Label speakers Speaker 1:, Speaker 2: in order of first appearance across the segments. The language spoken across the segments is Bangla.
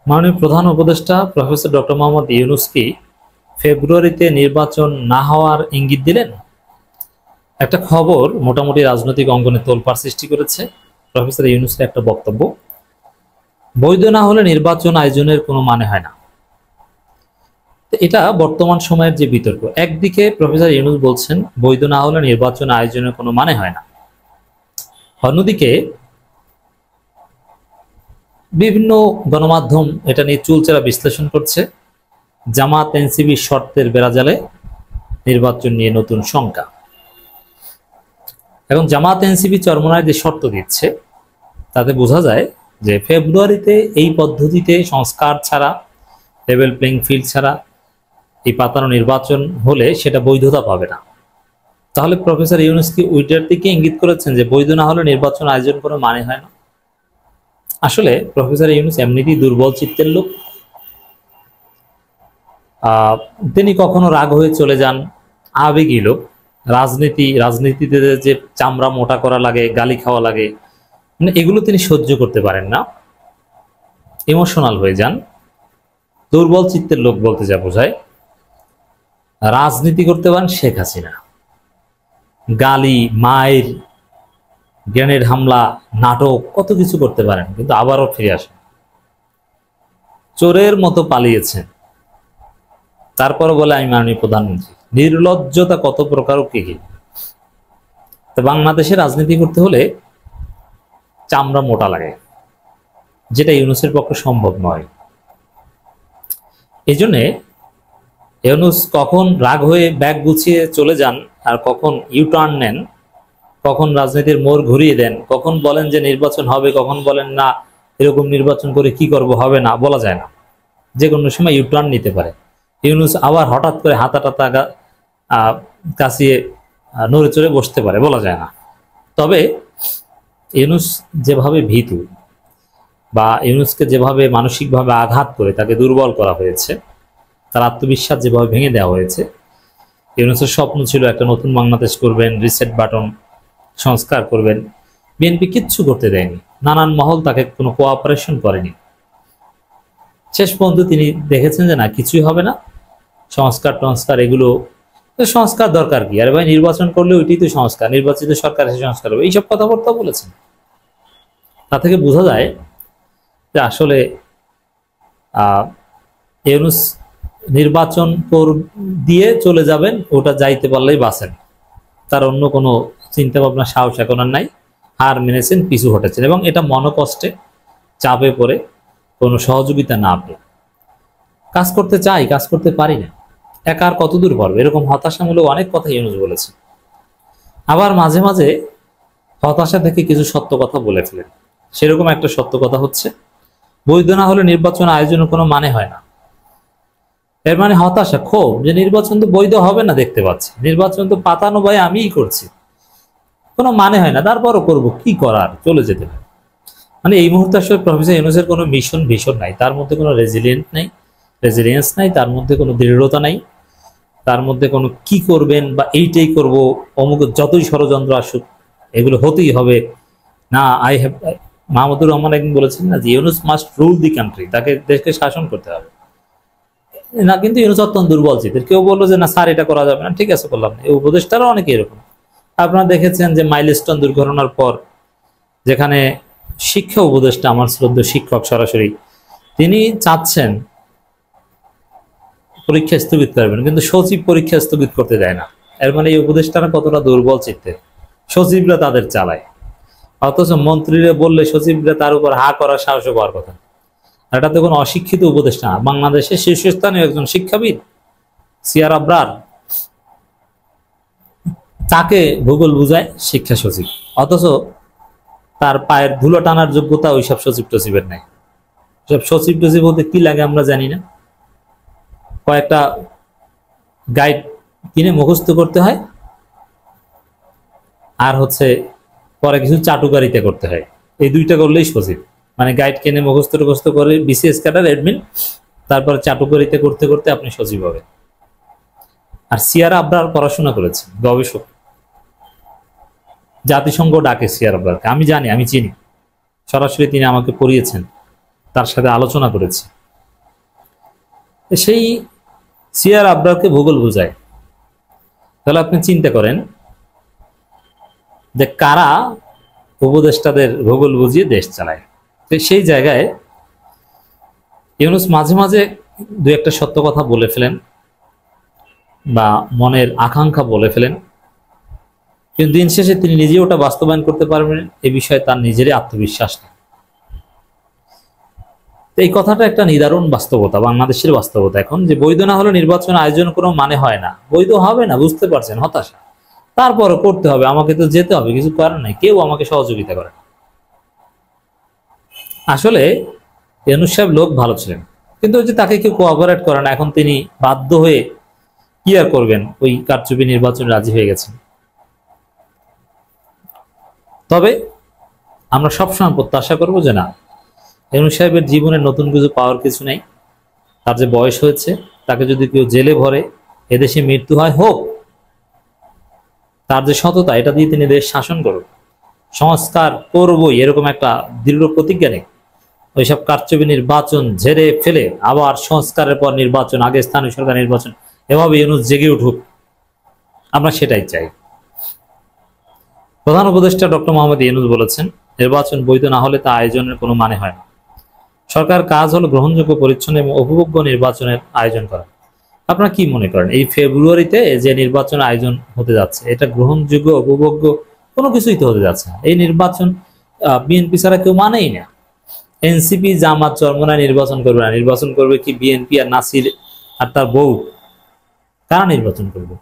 Speaker 1: মাননীয় প্রধান উপদেষ্টা প্রফেসর ডক্টর মোহাম্মদ ইউনূস কি ফেব্রুয়ারিতে নির্বাচন না হওয়ার ইঙ্গিত দিলেন? একটা খবর মোটামুটি রাজনৈতিক অঙ্গনে তোলপাড় সৃষ্টি করেছে। প্রফেসর ইউনূসের একটা বক্তব্য, বৈধ না হলে নির্বাচন আয়োজনের কোনো মানে হয় না। এটা বর্তমান সময়ের যে বিতর্ক, একদিকে প্রফেসর ইউনূস বলছেন বৈধ না হলে নির্বাচন আয়োজনের কোনো মানে হয় না, অন্যদিকে বিভিন্ন গণমাধ্যম এটা নিয়ে চুলচেরা বিশ্লেষণ করছে। জামাত এনসিবির শর্তের বেড়াজালে নির্বাচন নিয়ে নতুন শঙ্কা। এখন জামাত এনসিবি চরমোনায় যে শর্ত দিচ্ছে তাতে বোঝা যায় যে ফেব্রুয়ারিতে এই পদ্ধতিতে সংস্কার ছাড়া, লেভেল প্লেইং ফিল্ড ছাড়া এই পাতানো নির্বাচন হলে সেটা বৈধতা পাবে না। তাহলে প্রফেসর ইউনূস কি ওইটার দিকে ইঙ্গিত করেছেন যে বৈধ না হলে নির্বাচন আয়োজন কোনো মানে হয় না? আসলে প্রফেসর ইউনূস এমনিতেই দুর্বল চিত্তের লোক। তিনি কখনো রাগ হয়ে চলে যান, আবেগী লোক। রাজনীতিতে যে চামড়া মোটা করা লাগে, গালি খাওয়া লাগে, মানে এগুলো তিনি সহ্য করতে পারেন না, ইমোশনাল হয়ে যান। দুর্বল চিত্তের লোক বলতে যা বোঝায়। রাজনীতি করতে পারেন শেখ হাসিনা, গালি, মায়ের, গ্রেনেড হামলা, নাটক, কত কিছু করতে পারেন, কিন্তু আবারও ফিরে আসেন। চোরের মতো পালিয়েছেন, তারপর বলে আমি মাননীয় প্রধানমন্ত্রী। নির্লজ্জতা কত প্রকার, কি কি। তো বাংলাদেশে রাজনীতি করতে হলে চামড়া মোটা লাগে, যেটা ইউনূসের পক্ষে সম্ভব নয়। এই জন্যে ইউনূস কখন রাগ হয়ে ব্যাগ গুছিয়ে চলে যান আর কখন ইউটার্ন নেন, কখন রাজনীতির মোড় ঘুরিয়ে দেন, কখন বলেন যে নির্বাচন হবে, কখন বলেন না এরকম নির্বাচন করে কি করব, হবে না, বলা যায় না। যে কোনো সময় ইউটার্ন নিতে পারে। ইউনূস আবার হঠাৎ করে হাতা টাতা কাছিয়ে নড়ে চড়ে বসতে পারে, বলা যায় না। তবে ইউনূস যেভাবে ভীতু, বা ইউনূসকে যেভাবে মানসিকভাবে আঘাত করে তাকে দুর্বল করা হয়েছে, তার আত্মবিশ্বাস যেভাবে ভেঙে দেওয়া হয়েছে। ইউনূসের স্বপ্ন ছিল একটা নতুন বাংলাদেশ করবেন, রিসেট বাটন, সংস্কার করবেন। বিএনপি কিচ্ছু করতে দেয়নি, নানান মহল তাকে কোনো কোঅপারেশন করেনি। শেষ পর্যন্ত তিনি দেখেছেন যে না, কিছুই হবে না, সংস্কার এগুলো সংস্কার দরকার কি, আরে ভাই নির্বাচন করলে ওইটাই তো সংস্কার, নির্বাচিত সরকার এসে সংস্কার হবে, এইসব কথাবার্তা বলেছেন। তা থেকে বোঝা যায় যে আসলে ইউনূস নির্বাচন দিয়ে চলে যাবেন, ওটা যাইতে পারলেই বাঁচেন, তার অন্য কোনো চিন্তা ভাবনা, সাহস এখন আর নাই। হার মেনেছেন, পিছু হটেছেন, এবং এটা মনোকষ্টে, চাপে পড়ে, কোনো সহযোগিতা না পেয়ে কাজ করতে চাই, কাজ করতে পারি না, একা আর কতদূর পারবে, এরকম হতাশামূলক অনেক কথা ইউনূস বলেছে। আবার মাঝে মাঝে হতাশা থেকে কিছু সত্য কথা বলে ফেলেন। সেরকম একটা সত্য কথা হচ্ছে, বৈধ না হলে নির্বাচন আয়োজনের কোনো মানে হয় না। এর মানে হতাশা, ক্ষোভ, যে নির্বাচন তো বৈধ হবে না, দেখতে পাচ্ছি নির্বাচন তো পাতানো ভাই আমিই করছি, কোনো মানে হয় না, তারপরও করবো, কি করার, চলে যেতে হবে। মানে এই মুহূর্তে আসলে প্রফেসর ইউনূসের কোনো ভীষণ নাই, তার মধ্যে কোনো রেজিলিয়েন্স নাই, তার মধ্যে কোনো দৃঢ়তা নাই, তার মধ্যে কোনো কি করবেন বা এইটাই করব, অমুক যতই ষড়যন্ত্র আসুক এগুলো হতেই হবে না। মাহমুদুর রহমান একদিন বলেছেন না যে Yunus must rule the country, তাকে দেশকে শাসন করতে হবে না। কিন্তু ইউনূস অত্যন্ত দুর্বল চিত্তের। কেউ বললো যে না স্যার এটা করা যাবে না, ঠিক আছে করলাম না। এই উপদেষ্টারও অনেকে এরকম। আপনারা দেখেছেন যে মাইলস্টোন দুর্ঘটনার পর যেখানে শিক্ষা উপদেষ্টা, আমার শ্রদ্ধেয় শিক্ষক সরাসরি তিনি চাচ্ছেন পরীক্ষা স্থগিত করবেন, কিন্তু সচিব পরীক্ষা স্থগিত করতে দেয় না। এর মানে এই উপদেষ্টারা কতটা দুর্বল চিত্তে, সচিবরা তাদের চালায়, অথচ মন্ত্রীরা বললে সচিবরা তার উপর হা করার সাহস পাওয়ার কথা। এটা তো কোনো অশিক্ষিত উপদেষ্টা না, বাংলাদেশের শীর্ষস্থানীয় একজন শিক্ষাবিদ সিআর আবরার, তাকে ভূগোল বুঝায় শিক্ষা সচিব, অথচ তার পায়ের ধুলো টানার যোগ্যতা ওইসব সচিব টচিবের নাই। সব সচিব টচিব বলতে কি লাগে আমরা জানি না, কয়েকটা গাইড কিনে মুখস্থ করতে হয়, আর পরে কিছু চাটুকারিতা করতে হয়, এই দুইটা করলেই সচিব। মানে গাইড কিনে মুখস্থ করে বিসিএস ক্যাডার অ্যাডমিন, তারপরে চাটুকারিতা করতে করতে আপনি সচিব হবেন। আর সিআর আবরার পড়াশোনা করেছেন, গবেষক, জাতিসংঘ ডাকে সিআর আবরারকে, আমি জানি, আমি চিনি, সরাসরি তিনি আমাকে পড়িয়েছেন। তার সাথে আলোচনা করেছি। সেই সিআর আবরারকে ভূগোল বোঝায়। তাহলে আপনি চিন্তা করেন যে কারা উপদেষ্টাদের ভূগোল বুঝিয়ে দেশ চালায়। তো সেই জায়গায় ইউনূস মাঝে মাঝে দু একটা সত্য কথা বলে ফেলেন বা মনের আকাঙ্ক্ষা বলে ফেলেন, কিন্তু দিন শেষে তিনি নিজে ওটা বাস্তবায়ন করতে পারবেন এ বিষয়ে তার নিজেরই আত্মবিশ্বাস নেই। এই কথাটা একটা নিদারুণ বাস্তবতা, বাংলাদেশের বাস্তবতা এখন, যে বৈধ না হলে নির্বাচন আয়োজন কোনো মানে হয় না। বৈধ হবে না, বুঝতে পারছেন, হতাশা, তারপরও করতে হবে, আমাকে তো যেতে হবে, কিছু করার নাই, কেউ আমাকে সহযোগিতা করে। আসলে ইউনূস সাহেব লোক ভালো ছিলেন, কিন্তু ওই যে তাকে কেউ কোঅপারেট করে না, এখন তিনি বাধ্য হয়ে কি আর করবেন, ওই কারচুপি নির্বাচনে রাজি হয়ে গেছেন। তবে আমরা সবসময় প্রত্যাশা করবো যে না, ইউনূস সাহেবের জীবনে নতুন কিছু পাওয়ার কিছু নেই। তার যে বয়স হয়েছে, তাকে যদি কেউ জেলে ভরে, এদেশে মৃত্যু হয়, হোক। তার যে সততা, এটা দিয়ে তিনি দেশ শাসন করুন, সংস্কার করবই এরকম একটা দৃঢ় প্রতিজ্ঞা নেই। ওইসব কারচুপি নির্বাচন ঝেড়ে ফেলে আবার সংস্কারের পর নির্বাচন, আগে স্থানীয় সরকার নির্বাচন, এভাবে ইউনূস জেগে উঠুক, আমরা সেটাই চাই। প্রধান উপদেষ্টা ডক্টর মোহাম্মদ ইউনূস বলেছেন, নির্বাচন বৈধ না হলে তা আয়োজনের কোনো মানে হয় না। সরকার কাজ হলো গ্রহণযোগ্য, পরিচ্ছন্ন এবং উপভোগ্য নির্বাচনের আয়োজন করা। আপনারা কি মনে করেন এই ফেব্রুয়ারিতে যে নির্বাচন আয়োজন হতে যাচ্ছে, এটা গ্রহণযোগ্য, উপভোগ্য কোনো কিছুই তো হতে যাচ্ছে না। এই নির্বাচন বিএনপি ছাড়া কেউ মানেই না। এনসিপি, জামাত, চরমোনাই নির্বাচন করবে না। নির্বাচন করবে কি বিএনপি আর নাসির আর তার বউ? কারা নির্বাচন করবে?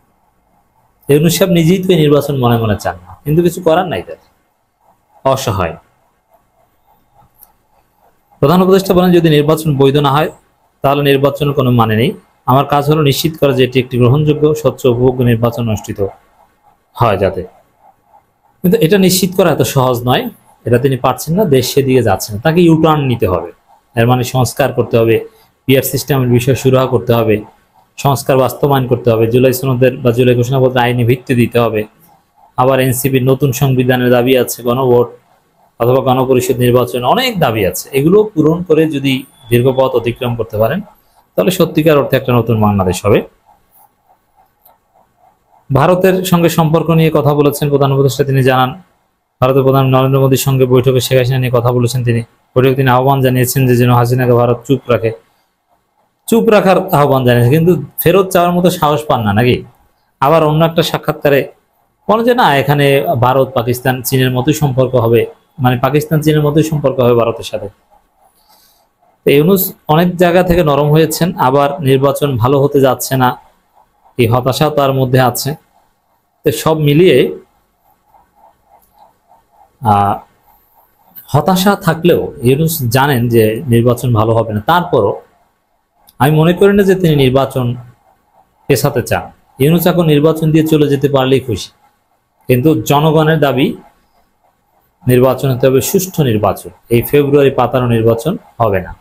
Speaker 1: ইউনূস সাহেব নিজেই তো নির্বাচন মনে মনে চান না, কিন্তু কিছু করার নাই, তার অসহায়। প্রধান উপদেষ্টা বলেন, যদি নির্বাচন বৈধ না হয় তাহলে নির্বাচনের কোনো মানে নেই। আমার কাজ হলো নিশ্চিত করা যে এটি একটি গ্রহণযোগ্য, স্বচ্ছ, উপভোগ্য নির্বাচন অনুষ্ঠিত হয় যাতে। কিন্তু এটা নিশ্চিত করা এত সহজ নয়, এটা তিনি পারছেন না, দেশ সেদিকে যাচ্ছে না। তাকে ইউটার্ন নিতে হবে, এর মানে সংস্কার করতে হবে, পিআর সিস্টেমের বিষয় সুরাহা করতে হবে, সংস্কার বাস্তবায়ন করতে হবে, জুলাই সনদের বা জুলাই ঘোষণাপত্র আইনে ভিত্তি দিতে হবে। আবার এনসিপির নতুন সংবিধানের দাবি আছে, গণভোট অথবা গণপরিষদ নির্বাচন, অনেক দাবি আছে। এগুলো পূরণ করে যদি দীর্ঘ পথ অতিক্রম করতে পারেন, তাহলে সত্যিকার অর্থে একটা নতুন বাংলাদেশ হবে। ভারতের সঙ্গে সম্পর্ক নিয়ে কথা বলেছেন প্রধান উপদেষ্টা। তিনি জানান, ভারতের প্রধান নরেন্দ্র মোদীর সঙ্গে বৈঠকে শেখ হাসিনা নিয়ে কথা বলেছেন তিনি। বৈঠকে তিনি আহ্বান জানিয়েছেন যে যেন হাসিনাকে ভারত চুপ রাখে, চুপ রাখার আহ্বান জানিয়েছে, কিন্তু ফেরত চাওয়ার মতো সাহস পান না নাকি? আবার অন্য একটা সাক্ষাৎকারে বলে যে না, এখানে ভারত পাকিস্তান চীনের মতোই সম্পর্ক হবে, মানে পাকিস্তান চীনের মতোই সম্পর্ক হবে ভারতের সাথে। ইউনূস অনেক জায়গা থেকে নরম হয়েছেন, আবার নির্বাচন ভালো হতে যাচ্ছে না, এই হতাশা তার মধ্যে আছে। তো সব মিলিয়ে হতাশা থাকলেও ইউনূস জানেন যে নির্বাচন ভালো হবে না। তারপরও আমি মনে করি না যে তিনি নির্বাচন পেছাতে চান। ইউনূস এখন নির্বাচন দিয়ে চলে যেতে পারলেই খুশি, কিন্তু জনগণের দাবি নির্বাচন হতে হবে সুষ্ঠু নির্বাচন। এই ফেব্রুয়ারি পাতানো নির্বাচন হবে না।